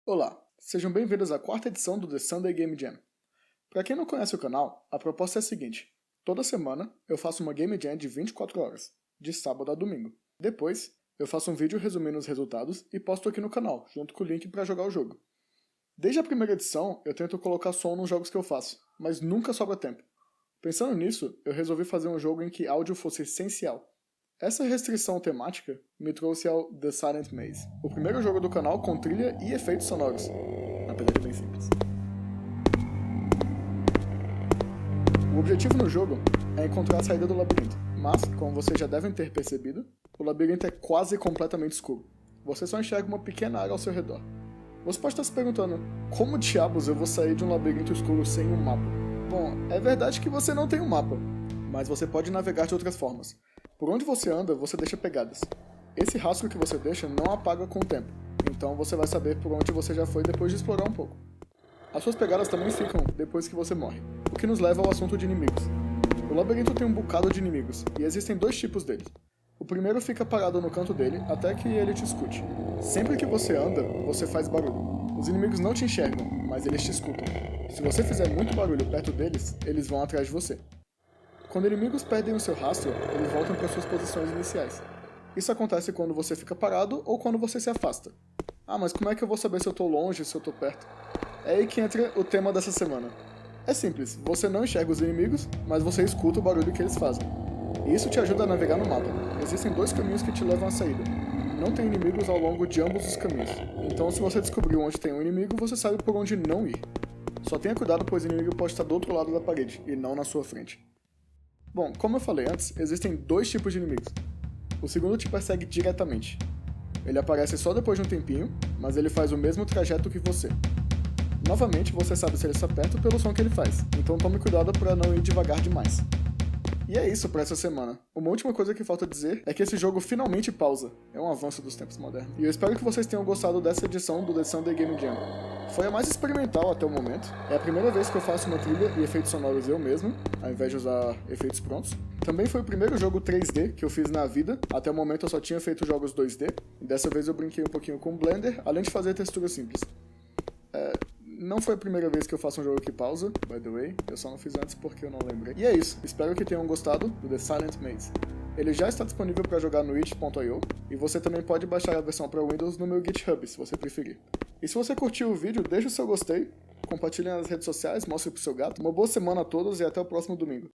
Olá, sejam bem-vindos à quarta edição do The Sunday Game Jam. Para quem não conhece o canal, a proposta é a seguinte: toda semana eu faço uma Game Jam de 24 horas, de sábado a domingo. Depois, eu faço um vídeo resumindo os resultados e posto aqui no canal, junto com o link para jogar o jogo. Desde a primeira edição, eu tento colocar som nos jogos que eu faço, mas nunca sobra tempo. Pensando nisso, eu resolvi fazer um jogo em que áudio fosse essencial. Essa restrição temática me trouxe ao The Silent Maze, o primeiro jogo do canal com trilha e efeitos sonoros, apesar de bem simples. O objetivo no jogo é encontrar a saída do labirinto, mas, como vocês já devem ter percebido, o labirinto é quase completamente escuro. Você só enxerga uma pequena área ao seu redor. Você pode estar se perguntando, como diabos eu vou sair de um labirinto escuro sem um mapa? Bom, é verdade que você não tem um mapa, mas você pode navegar de outras formas. Por onde você anda, você deixa pegadas. Esse rastro que você deixa não apaga com o tempo, então você vai saber por onde você já foi depois de explorar um pouco. As suas pegadas também ficam depois que você morre, o que nos leva ao assunto de inimigos. O labirinto tem um bocado de inimigos, e existem dois tipos deles. O primeiro fica parado no canto dele até que ele te escute. Sempre que você anda, você faz barulho. Os inimigos não te enxergam, mas eles te escutam. Se você fizer muito barulho perto deles, eles vão atrás de você. Quando inimigos perdem o seu rastro, eles voltam para suas posições iniciais. Isso acontece quando você fica parado ou quando você se afasta. Ah, mas como é que eu vou saber se eu estou longe, se eu estou perto? É aí que entra o tema dessa semana. É simples, você não enxerga os inimigos, mas você escuta o barulho que eles fazem. E isso te ajuda a navegar no mapa. Existem dois caminhos que te levam à saída. Não tem inimigos ao longo de ambos os caminhos. Então se você descobriu onde tem um inimigo, você sabe por onde não ir. Só tenha cuidado, pois o inimigo pode estar do outro lado da parede, e não na sua frente. Bom, como eu falei antes, existem dois tipos de inimigos. O segundo te persegue diretamente. Ele aparece só depois de um tempinho, mas ele faz o mesmo trajeto que você. Novamente, você sabe se ele está perto pelo som que ele faz, então tome cuidado para não ir devagar demais. E é isso para essa semana. Uma última coisa que falta dizer é que esse jogo finalmente pausa. É um avanço dos tempos modernos. E eu espero que vocês tenham gostado dessa edição do The Sunday Game Jam. Foi a mais experimental até o momento. É a primeira vez que eu faço uma trilha e efeitos sonoros eu mesmo, ao invés de usar efeitos prontos. Também foi o primeiro jogo 3D que eu fiz na vida. Até o momento eu só tinha feito jogos 2D. Dessa vez eu brinquei um pouquinho com o Blender, além de fazer texturas simples. Não foi a primeira vez que eu faço um jogo que pausa, by the way, eu só não fiz antes porque eu não lembrei. E é isso, espero que tenham gostado do The Silent Maze. Ele já está disponível para jogar no itch.io, e você também pode baixar a versão para Windows no meu GitHub, se você preferir. E se você curtiu o vídeo, deixa o seu gostei, compartilhe nas redes sociais, mostre pro seu gato. Uma boa semana a todos e até o próximo domingo.